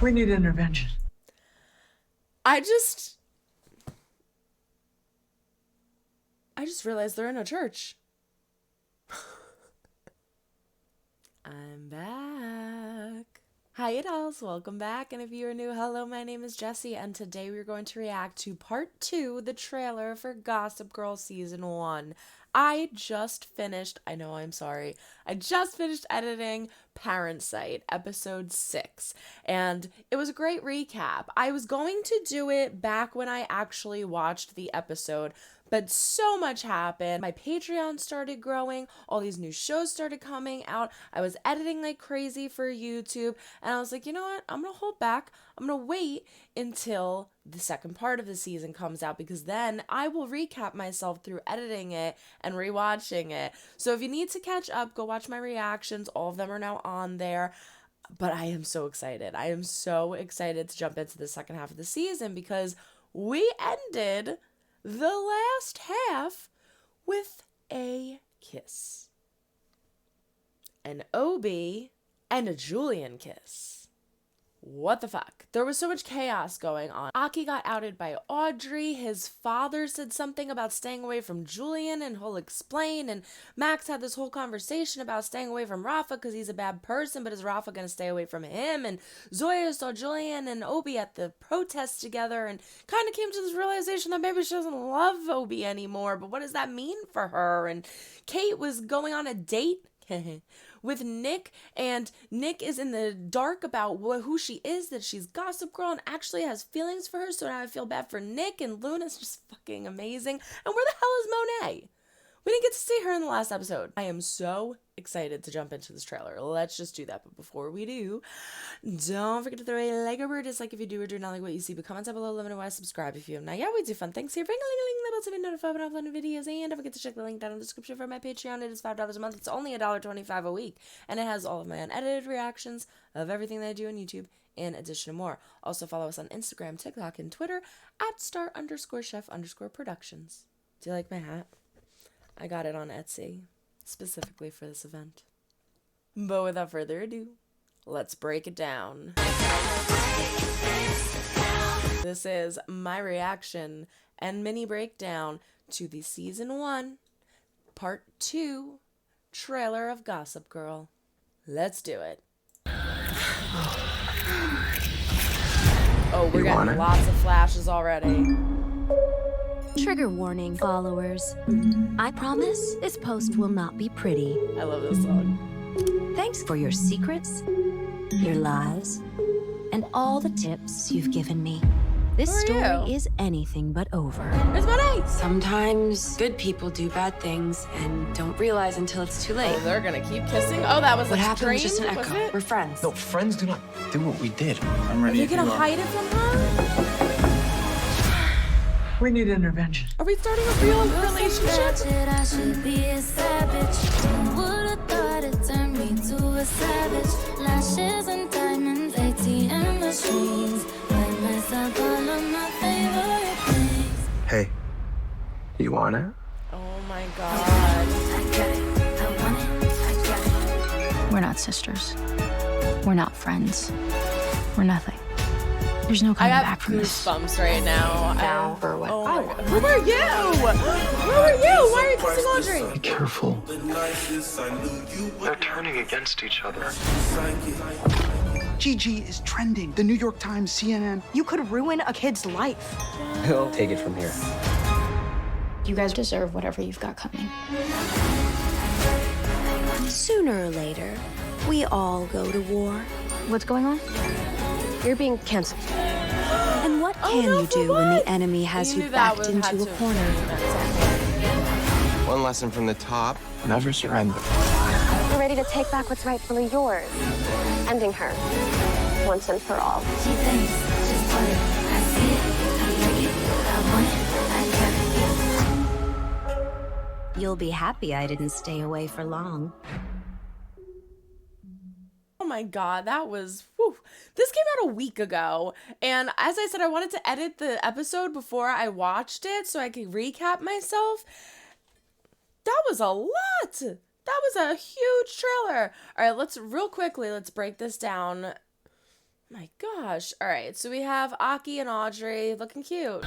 We need intervention. I just realized they're in a church. I'm back. Hi dolls, welcome back. And if you are new, hello, my name is Jessie, and today we're going to react to part 2, the trailer for Gossip Girl Season 1. I just finished editing Parasite, episode 6, and it was a great recap. I was going to do it back when I actually watched the episode, but so much happened. My Patreon started growing. All these new shows started coming out. I was editing like crazy for YouTube. And I was like, you know what? I'm going to hold back. I'm going to wait until the second part of the season comes out, because then I will recap myself through editing it and rewatching it. So if you need to catch up, go watch my reactions. All of them are now on there. But I am so excited. I am so excited to jump into the second half of the season, because we ended the last half with a kiss, an Obi, and a Julian kiss. What the fuck? There was so much chaos going on. Aki got outed by Audrey. His father said something about staying away from Julian, and he'll explain. And Max had this whole conversation about staying away from Rafa because he's a bad person, but is Rafa going to stay away from him? And Zoya saw Julian and Obi at the protest together and kind of came to this realization that maybe she doesn't love Obi anymore, but what does that mean for her? And Kate was going on a date with Nick, and Nick is in the dark about who she is, that she's Gossip Girl and actually has feelings for her, so now I feel bad for Nick, and Luna's just fucking amazing. And where the hell is Monet? We didn't get to see her in the last episode. I am so excited to jump into this trailer. Let's just do that. But before we do, don't forget to throw a like or a dislike if you do or do not like what you see. But comment down below, let me know why, subscribe if you have not. Yeah, we do fun things here. Ring-a-ling-a-ling, the bell to be notified when I upload new videos. And don't forget to check the link down in the description for my Patreon. It is $5 a month. It's only $1.25 a week. And it has all of my unedited reactions of everything that I do on YouTube, in addition to more. Also follow us on Instagram, TikTok, and Twitter at star_chef_productions. Do you like my hat? I got it on Etsy, specifically for this event. But without further ado, let's break it down. This is my reaction and mini breakdown to the Season 1, Part 2 trailer of Gossip Girl. Let's do it. Oh, we're getting lots of flashes already. Trigger warning, followers. I promise this post will not be pretty. I love this song. Thanks for your secrets, your lies, and all the tips you've given me. This story is anything but over. There's Monet! Sometimes good people do bad things and don't realize until it's too late. Oh, they're gonna keep kissing? Oh, that was what a happened dream? was just an echo. We're friends. No, friends do not do what we did. I'm ready. Are you gonna hide it from her? We need intervention. Are we starting a real relationship? I should be a savage. Would've thought it turned me to a savage. Lashes and diamonds, ATM machines. Buy myself all of my favorite things. Hey, you want it? Oh my god. I get it, I want it, I get it. We're not sisters. We're not friends. We're nothing. There's no I coming have back from this. goosebumps right now. Now or what? Oh my god. Who are you? Who are you? Why are you kissing Audrey? Be careful. They're turning against each other. Gigi is trending. The New York Times, CNN. You could ruin a kid's life. He'll take it from here. You guys deserve whatever you've got coming. Sooner or later, we all go to war. What's going on? You're being canceled. And what can you do when the enemy has you backed into a corner? One lesson from the top: never surrender. You're ready to take back what's rightfully yours. Ending her. Once and for all. She thinks she's funny. I see it, I like it, I want it, I get it. You'll be happy I didn't stay away for long. Oh my god, that was, whew. This came out a week ago, and as I said, I wanted to edit the episode before I watched it so I could recap myself. That was a lot. That was a huge trailer. All right, let's break this down. My gosh. All right, so we have Aki and Audrey looking cute.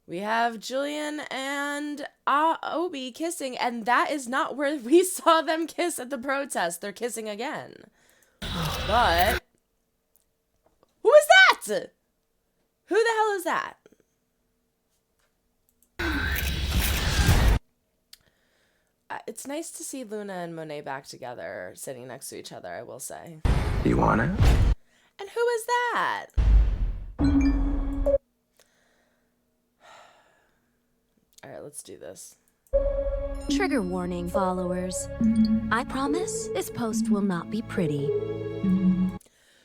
We have Julian and Obi kissing, and that is not where we saw them kiss at the protest. They're kissing again. But who is that? Who the hell is that? It's nice to see Luna and Monet back together, sitting next to each other, I will say. You want it? And who is that? All right, let's do this. Trigger warning, followers. I promise this post will not be pretty.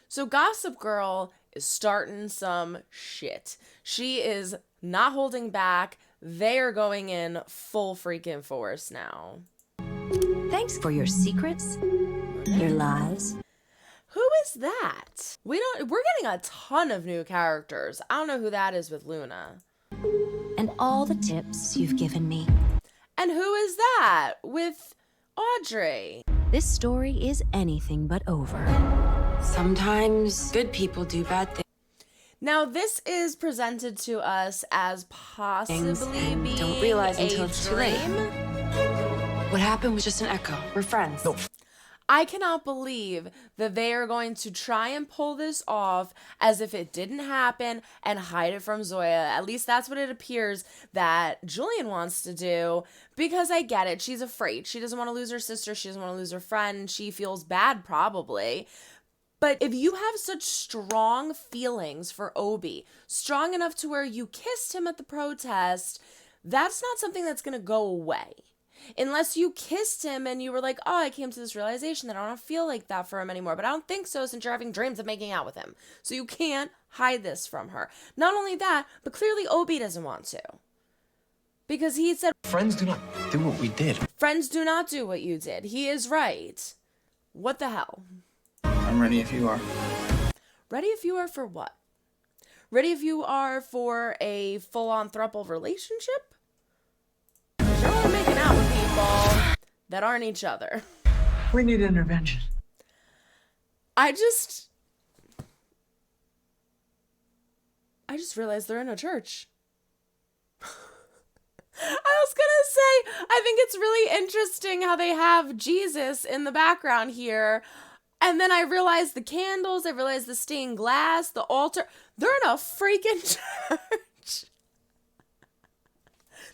So Gossip Girl is starting some shit. She is not holding back. They are going in full freaking force now. Thanks for your secrets, your lies. Who is that? We're getting a ton of new characters. I don't know who that is with Luna. And all the tips you've given me. And who is that with Audrey? This story is anything but over. Sometimes good people do bad things. Now, this is presented to us as possibly and being don't realize a until it's too late. dream. What happened was just an echo. We're friends. No. I cannot believe that they are going to try and pull this off as if it didn't happen and hide it from Zoya. At least that's what it appears that Julian wants to do, because I get it. She's afraid. She doesn't want to lose her sister. She doesn't want to lose her friend. She feels bad, probably. But if you have such strong feelings for Obi, strong enough to where you kissed him at the protest, that's not something that's going to go away. Unless you kissed him and you were like, oh, I came to this realization that I don't feel like that for him anymore. But I don't think so, since you're having dreams of making out with him. So you can't hide this from her. Not only that, but clearly Obi doesn't want to. Because he said, Friends do not do what we did. friends do not do what you did. He is right. What the hell? I'm ready if you are. Ready if you are for what? Ready if you are for a full-on throuple relationship? You're only making out with people that aren't each other. We need intervention. I just realized they're in a church. I was gonna say, I think it's really interesting how they have Jesus in the background here. And then I realized the candles, I realized the stained glass, the altar. They're in a freaking church.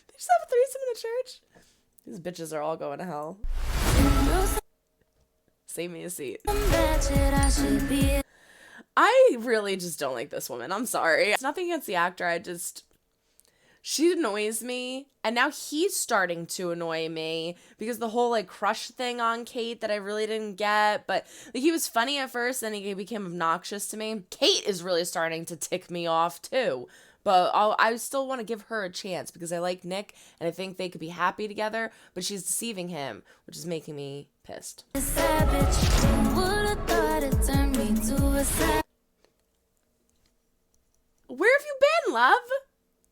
They just have a threesome in a church? These bitches are all going to hell. Save me a seat. I really just don't like this woman. I'm sorry. It's nothing against the actor. She annoys me. And now he's starting to annoy me because the whole like crush thing on Kate that I really didn't get. But like, he was funny at first, then he became obnoxious to me. Kate is really starting to tick me off too. But I still want to give her a chance because I like Nick and I think they could be happy together. But she's deceiving him, which is making me pissed. Where have you been, love?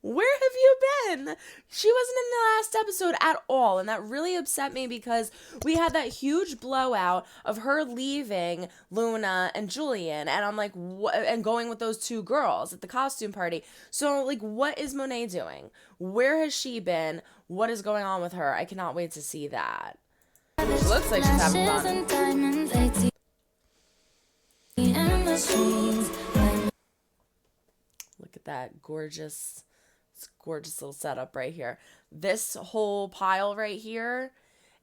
Where have you been? She wasn't in the last episode at all, and that really upset me because we had that huge blowout of her leaving Luna and Julian, and I'm like, what? And going with those two girls at the costume party. So, like, what is Monet doing? Where has she been? What is going on with her? I cannot wait to see that. She looks like she's having fun. Look at that gorgeous little setup right here. This whole pile right here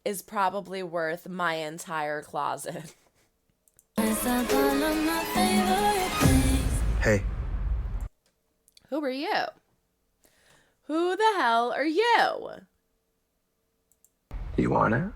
is probably worth my entire closet. Hey. Who are you? Who the hell are you? You want it?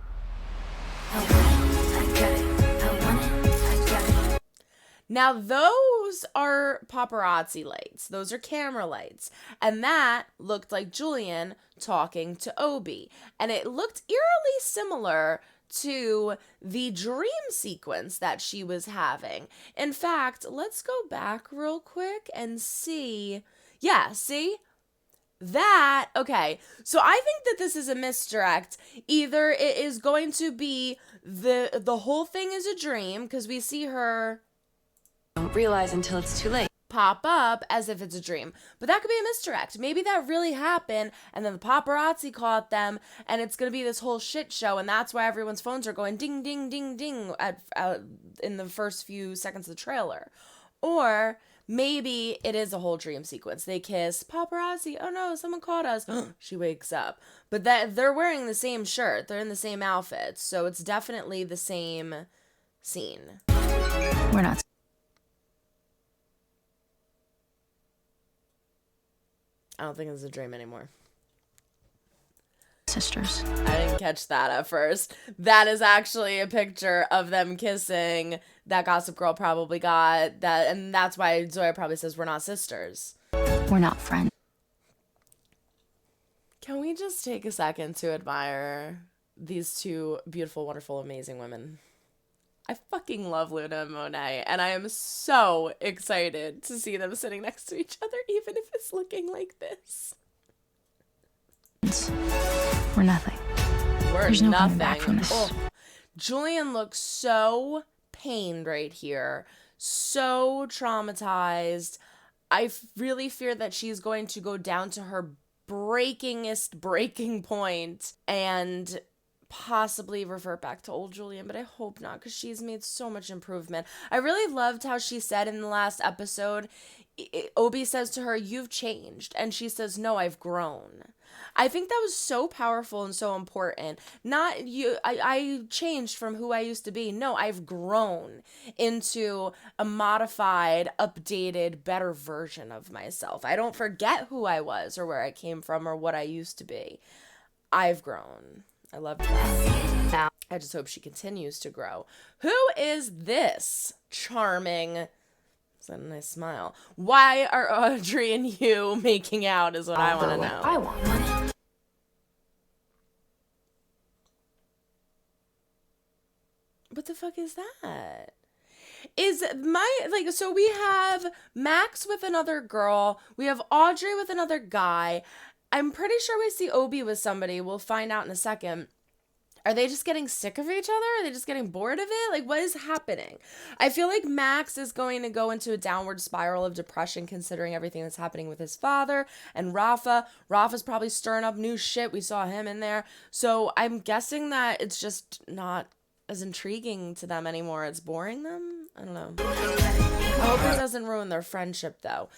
Now, those are paparazzi lights. Those are camera lights. And that looked like Julian talking to Obi. And it looked eerily similar to the dream sequence that she was having. In fact, let's go back real quick and see. Yeah, see? That, okay. So I think that this is a misdirect. Either it is going to be the whole thing is a dream, because we see her don't realize until it's too late. Pop up as if it's a dream. But that could be a misdirect. Maybe that really happened and then the paparazzi caught them and it's going to be this whole shit show and that's why everyone's phones are going ding, ding, ding, ding in the first few seconds of the trailer. Or maybe it is a whole dream sequence. They kiss, paparazzi, oh no, someone caught us. She wakes up. But that they're wearing the same shirt. They're in the same outfits. So it's definitely the same scene. We're not. I don't think it's a dream anymore. Sisters. I didn't catch that at first. That is actually a picture of them kissing that Gossip Girl probably got. And that's why Zoya probably says we're not sisters. We're not friends. Can we just take a second to admire these two beautiful, wonderful, amazing women? I fucking love Luna and Monet, and I am so excited to see them sitting next to each other, even if it's looking like this. We're nothing. There's no nothing. coming back from this. Oh, Julian looks so pained right here, so traumatized. I really fear that she's going to go down to her breakingest breaking point and possibly revert back to old Julian, but I hope not because she's made so much improvement. I really loved how she said in the last episode, Obi says to her, "You've changed," and she says, "No, I've grown." I think that was so powerful and so important. Not I changed from who I used to be. No, I've grown into a modified, updated, better version of myself. I don't forget who I was or where I came from or what I used to be. I've grown. I love that. I just hope she continues to grow. Who is this charming? Is that a nice smile? Why are Audrey and Hugh making out is what I want to know. I want one. What the fuck is that? So we have Max with another girl. We have Audrey with another guy. I'm pretty sure we see Obi with somebody. We'll find out in a second. Are they just getting sick of each other? Are they just getting bored of it? Like, what is happening? I feel like Max is going to go into a downward spiral of depression considering everything that's happening with his father and Rafa. Rafa's probably stirring up new shit. We saw him in there. So I'm guessing that it's just not as intriguing to them anymore. It's boring them? I don't know. I hope it doesn't ruin their friendship, though.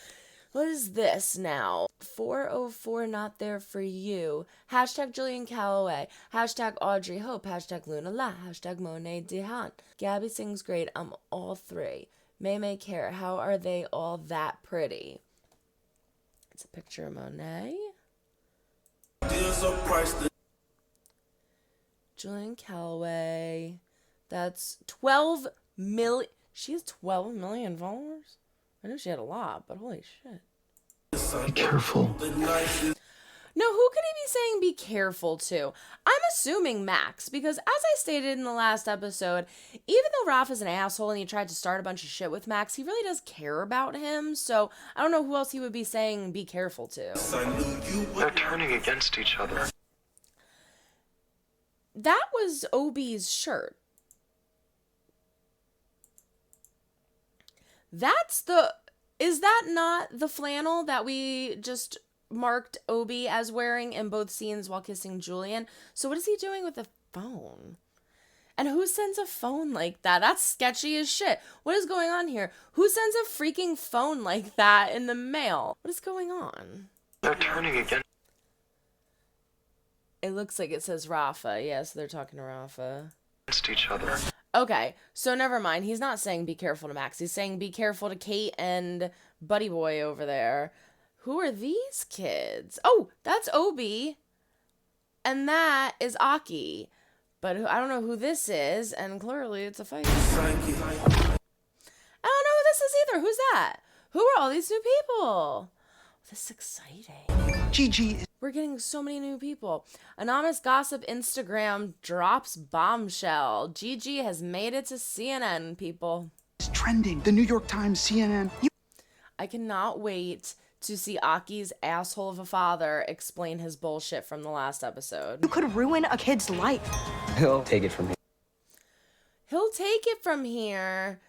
What is this now? 404 not there for you. Hashtag Julian Calloway. Hashtag Audrey Hope. Hashtag Luna La. Hashtag Monet Dehan. Gabby sings great. I'm all three. May care. How are they all that pretty? It's a picture of Monet. Julian Calloway. That's 12 million. She has 12 million followers? I knew she had a lot, but holy shit. Be careful. No, who could he be saying be careful to? I'm assuming Max, because as I stated in the last episode, even though Raph is an asshole and he tried to start a bunch of shit with Max, he really does care about him, so I don't know who else he would be saying be careful to. They're turning against each other. That was Obi's shirt. Is that not the flannel that we just marked Obi as wearing in both scenes while kissing Julian? So what is he doing with a phone? And who sends a phone like that? That's sketchy as shit. What is going on here? Who sends a freaking phone like that in the mail? What is going on? They're turning against It looks like it says Rafa. Yeah, so they're talking to Rafa. each other. Okay, so never mind. He's not saying be careful to Max. He's saying be careful to Kate and Buddy Boy over there. Who are these kids? Oh, that's Obi. And that is Aki. But I don't know who this is, and clearly it's a fight. I don't know who this is either. Who's that? Who are all these new people? This is exciting. Gigi. We're getting so many new people. Anonymous Gossip Instagram drops bombshell. Gigi has made it to CNN, people. It's trending. The New York Times, CNN. I cannot wait to see Aki's asshole of a father explain his bullshit from the last episode. You could ruin a kid's life. He'll take it from here. He'll take it from here.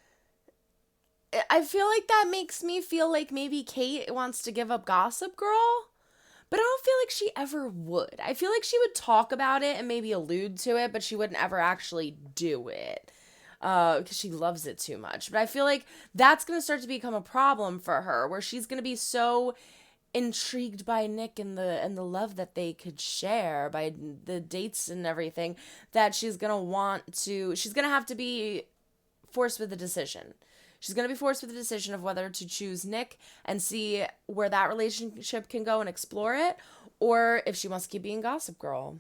I feel like that makes me feel like maybe Kate wants to give up Gossip Girl, but I don't feel like she ever would. I feel like she would talk about it and maybe allude to it, but she wouldn't ever actually do it because she loves it too much. But I feel like that's going to start to become a problem for her, where she's going to be so intrigued by Nick and the love that they could share, by the dates and everything, that she's going to have to be forced with a decision. She's going to be forced with the decision of whether to choose Nick and see where that relationship can go and explore it, or if she wants to keep being Gossip Girl.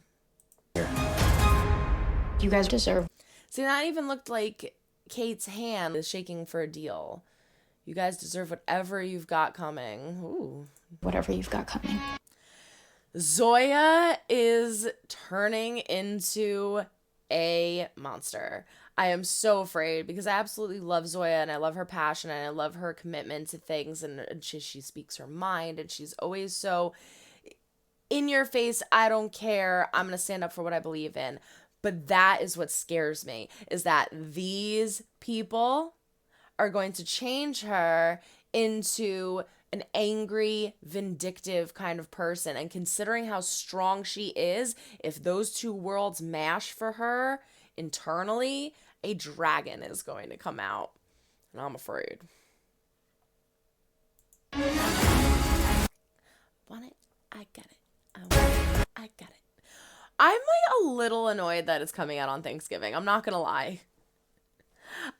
You guys deserve. See, that even looked like Kate's hand is shaking for a deal. You guys deserve whatever you've got coming. Ooh. Whatever you've got coming. Zoya is turning into a monster. I am so afraid because I absolutely love Zoya and I love her passion and I love her commitment to things, and she speaks her mind and she's always so in your face. I don't care. I'm going to stand up for what I believe in. But that is what scares me, is that these people are going to change her into an angry, vindictive kind of person. And considering how strong she is, if those two worlds mash for her internally, a dragon is going to come out. And I'm afraid. Want it? I got it. I want it. I got it. I'm like a little annoyed that it's coming out on Thanksgiving. I'm not going to lie.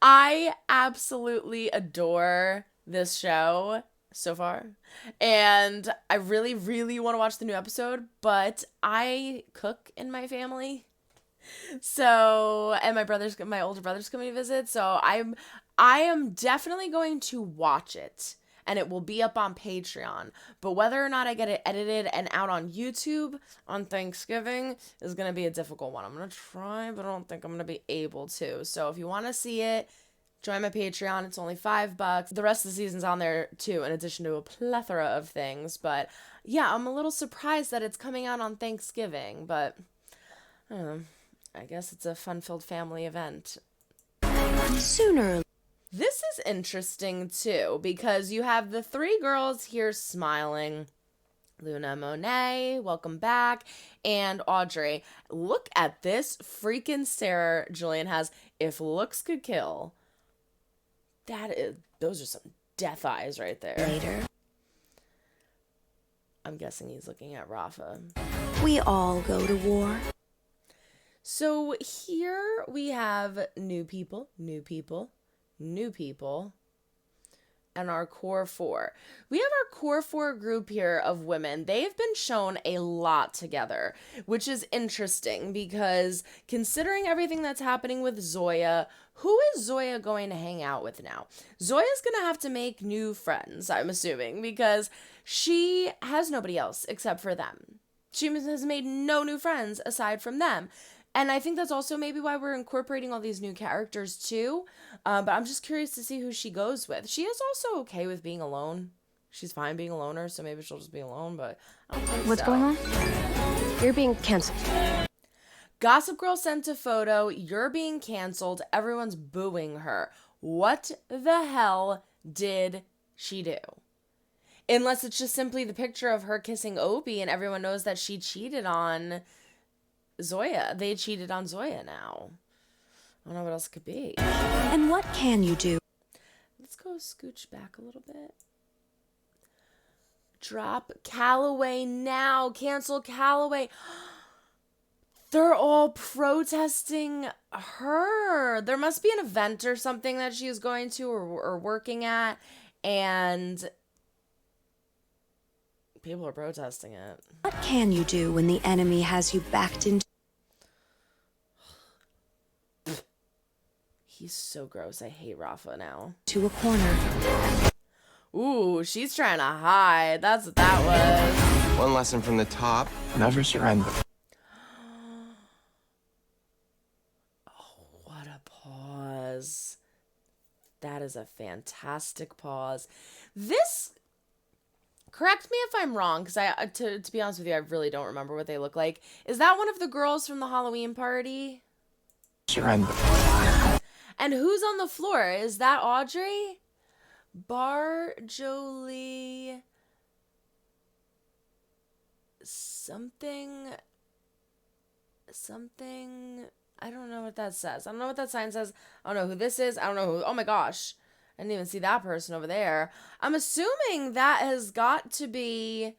I absolutely adore this show so far. And I really, really want to watch the new episode, but I cook in my family. So, and my older brother's coming to visit. So I am definitely going to watch it. And it will be up on Patreon. But whether or not I get it edited and out on YouTube on Thanksgiving is going to be a difficult one. I'm going to try, but I don't think I'm going to be able to. So if you want to see it, join my Patreon. It's only $5. The rest of the season's on there too, in addition to a plethora of things. But yeah, I'm a little surprised that it's coming out on Thanksgiving. But I don't know. I guess it's a fun-filled family event. Sooner. This is interesting, too, because you have the three girls here smiling. Luna Monet, welcome back, and Audrey. Look at this freaking stare Julian has. If looks could kill, those are some death eyes right there. Later. I'm guessing he's looking at Rafa. We all go to war. So here we have new people, and our core four. We have our core four group here of women. They've been shown a lot together, which is interesting because considering everything that's happening with Zoya, who is Zoya going to hang out with now? Zoya's going to have to make new friends, I'm assuming, because she has nobody else except for them. She has made no new friends aside from them. And I think that's also maybe why we're incorporating all these new characters too. But I'm just curious to see who she goes with. She is also okay with being alone. She's fine being a loner, so maybe she'll just be alone, but I don't think What's going on? You're being canceled. Gossip Girl sent a photo. You're being canceled. Everyone's booing her. What the hell did she do? Unless it's just simply the picture of her kissing Opie and everyone knows that she cheated on Zoya. They cheated on Zoya now. I don't know what else it could be. And what can you do? Let's go scooch back a little bit. Drop Calloway now. Cancel Calloway. They're all protesting her. There must be an event or something that she is going to or working at, and people are protesting it. What can you do when the enemy has you backed into? He's so gross. I hate Rafa now. To a corner. Ooh, she's trying to hide. That's what that was. One lesson from the top: never surrender. Oh, what a pause. That is a fantastic pause. This, correct me if I'm wrong, because to be honest with you, I really don't remember what they look like. Is that one of the girls from the Halloween party? Surrender. And who's on the floor? Is that Audrey? Bar Jolie something, I don't know what that says. I don't know what that sign says. I don't know who this is. I don't know who, oh my gosh. I didn't even see that person over there. I'm assuming that has got to be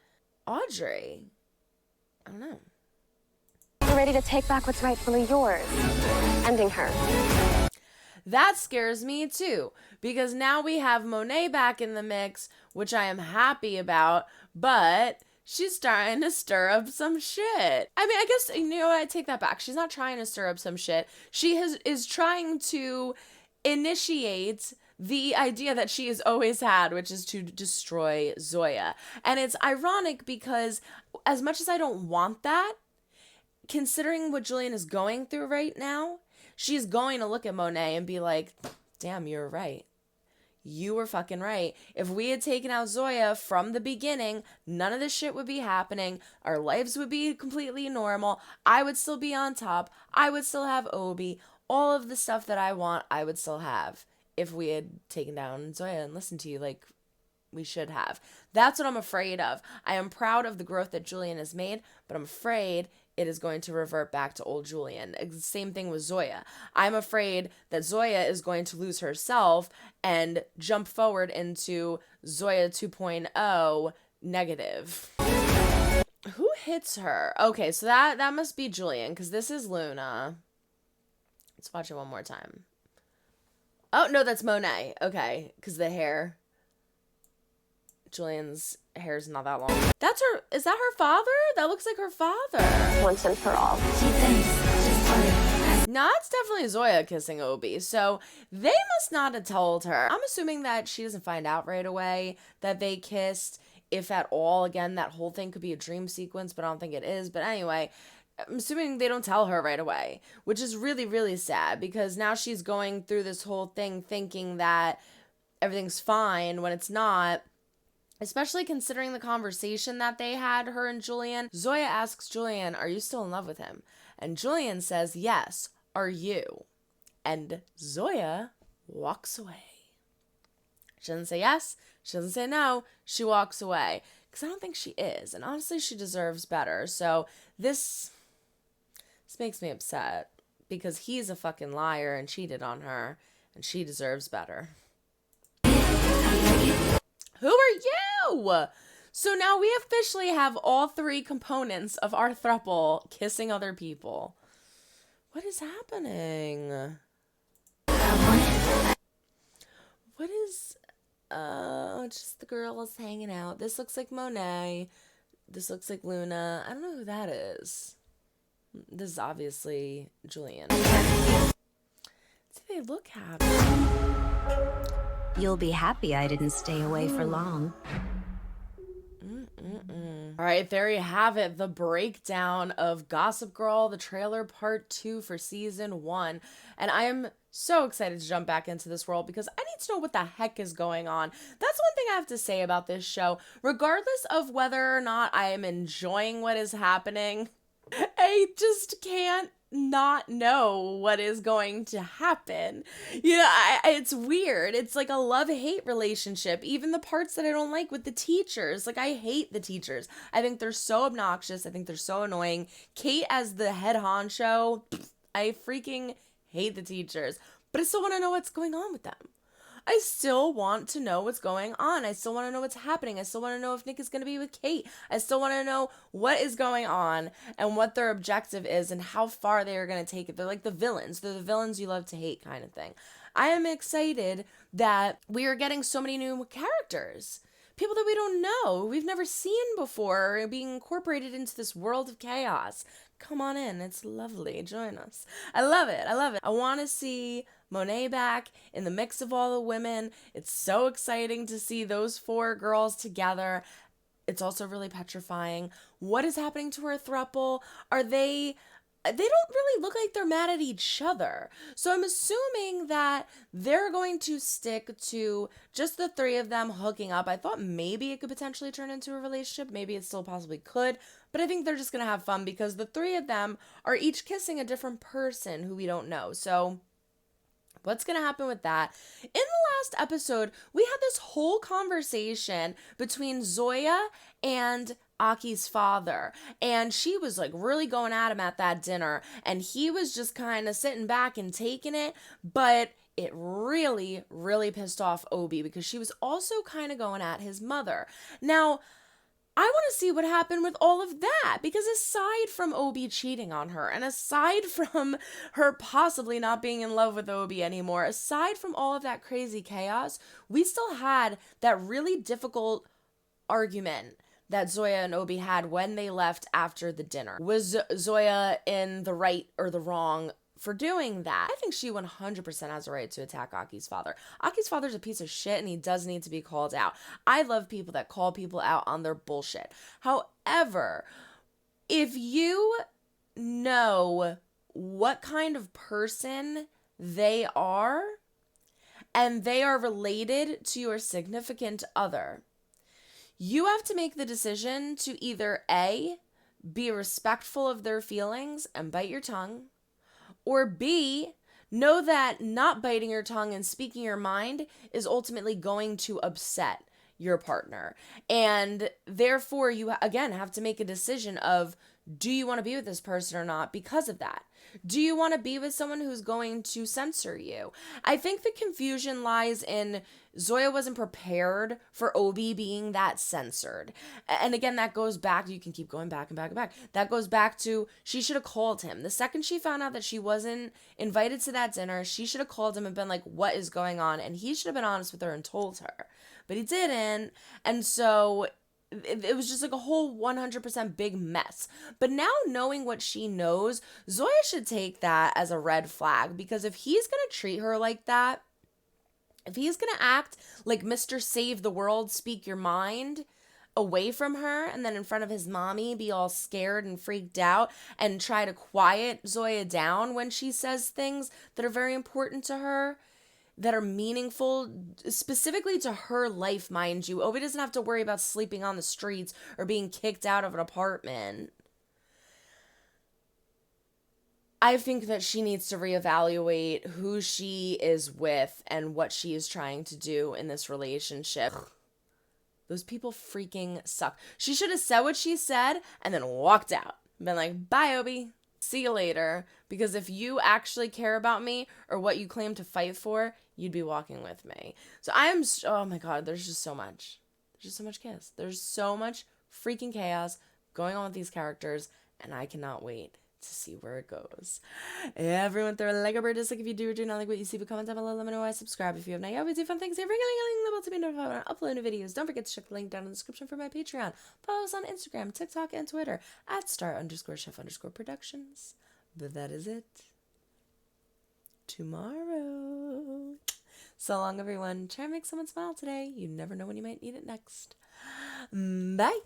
Audrey. I don't know. You're ready to take back what's rightfully yours, ending her. That scares me too, because now we have Monet back in the mix, which I am happy about, but she's trying to stir up some shit. I mean, I guess, you know what, I take that back. She's not trying to stir up some shit. She is trying to initiate the idea that she has always had, which is to destroy Zoya. And it's ironic because as much as I don't want that, considering what Julian is going through right now, she's going to look at Monet and be like, damn, you're right. You were fucking right. If we had taken out Zoya from the beginning, none of this shit would be happening. Our lives would be completely normal. I would still be on top. I would still have Obi. All of the stuff that I want, I would still have if we had taken down Zoya and listened to you like we should have. That's what I'm afraid of. I am proud of the growth that Julian has made, but I'm afraid it is going to revert back to old Julian. Same thing with Zoya. I'm afraid that Zoya is going to lose herself and jump forward into Zoya 2.0 negative. Who hits her? Okay, so that must be Julian, because this is Luna. Let's watch it one more time. Oh, no, that's Monet. Okay, because the hair. Julian's hair's not that long. That's her. Is that her father? That looks like her father. Once and for all. No, it's definitely Zoya kissing Obi. So they must not have told her. I'm assuming that she doesn't find out right away that they kissed, if at all. Again, that whole thing could be a dream sequence, but I don't think it is. But anyway, I'm assuming they don't tell her right away, which is really, really sad, because now she's going through this whole thing thinking that everything's fine when it's not. Especially considering the conversation that they had, her and Julian. Zoya asks Julian, are you still in love with him? And Julian says, yes, are you? And Zoya walks away. She doesn't say yes. She doesn't say no. She walks away. Because I don't think she is. And honestly, she deserves better. So this makes me upset. Because he's a fucking liar and cheated on her. And she deserves better. Who are you? So now we officially have all three components of our throuple kissing other people. What is happening? What is... just the girls hanging out. This looks like Monet. This looks like Luna. I don't know who that is. This is obviously Julian. They look happy. You'll be happy I didn't stay away for long. All right, there you have it. The breakdown of Gossip Girl, the trailer part 2 for season 1. And I am so excited to jump back into this world because I need to know what the heck is going on. That's one thing I have to say about this show. Regardless of whether or not I am enjoying what is happening, I just can't not know what is going to happen. You know, it's weird. It's like a love-hate relationship. Even the parts that I don't like with the teachers. Like, I hate the teachers. I think they're so obnoxious. I think they're so annoying. Kate as the head honcho, I freaking hate the teachers. But I still want to know what's going on with them. I still want to know what's going on. I still want to know what's happening. I still want to know if Nick is going to be with Kate. I still want to know what is going on and what their objective is and how far they are going to take it. They're like the villains. They're the villains you love to hate kind of thing. I am excited that we are getting so many new characters. People that we don't know, we've never seen before, being incorporated into this world of chaos. Come on in. It's lovely. Join us. I love it. I love it. I want to see Monet back in the mix of all the women. It's so exciting to see those 4 girls together. It's also really petrifying. What is happening to her throuple? They don't really look like they're mad at each other. So I'm assuming that they're going to stick to just the 3 of them hooking up. I thought maybe it could potentially turn into a relationship. Maybe it still possibly could. But I think they're just going to have fun because the 3 of them are each kissing a different person who we don't know. So What's going to happen with that? In the last episode, we had this whole conversation between Zoya and Aki's father, and she was like really going at him at that dinner, and he was just kind of sitting back and taking it, but it really, really pissed off Obi because she was also kind of going at his mother. Now, I want to see what happened with all of that, because aside from Obi cheating on her, and aside from her possibly not being in love with Obi anymore, aside from all of that crazy chaos, we still had that really difficult argument that Zoya and Obi had when they left after the dinner. Was Zoya in the right or the wrong for doing that? I think she 100% has a right to attack Aki's father. Aki's father's a piece of shit and he does need to be called out. I love people that call people out on their bullshit. However, if you know what kind of person they are and they are related to your significant other, you have to make the decision to either A, be respectful of their feelings and bite your tongue, or B, know that not biting your tongue and speaking your mind is ultimately going to upset your partner. And therefore, you again have to make a decision of, do you want to be with this person or not because of that? Do you want to be with someone who's going to censor you? I think the confusion lies in Zoya wasn't prepared for Obi being that censored. And again, that goes back, you can keep going back and back and back. That goes back to, she should have called him. The second she found out that she wasn't invited to that dinner, she should have called him and been like, what is going on? And he should have been honest with her and told her. But he didn't. And so it was just like a whole 100% big mess. But now knowing what she knows, Zoya should take that as a red flag, because if he's going to treat her like that, if he's going to act like Mr. Save the World, speak your mind away from her, and then in front of his mommy be all scared and freaked out and try to quiet Zoya down when she says things that are very important to her, that are meaningful, specifically to her life, mind you. Obi doesn't have to worry about sleeping on the streets or being kicked out of an apartment. I think that she needs to reevaluate who she is with and what she is trying to do in this relationship. Those people freaking suck. She should have said what she said and then walked out. Been like, bye, Obi. See you later. Because if you actually care about me or what you claim to fight for, you'd be walking with me. So oh my God, there's just so much. There's just so much chaos. There's so much freaking chaos going on with these characters, and I cannot wait to see where it goes. Everyone throw a like or bird dislike if you do or do not like what you see, but comment down below, let me know why. Subscribe if you have not yet. We do fun things here. Ring the bell to be notified when I upload new videos. Don't forget to check the link down in the description for my Patreon. Follow us on Instagram, TikTok, and Twitter at star_chef_productions. But that is it. Tomorrow. So long, everyone. Try and make someone smile today. You never know when you might need it next. Bye.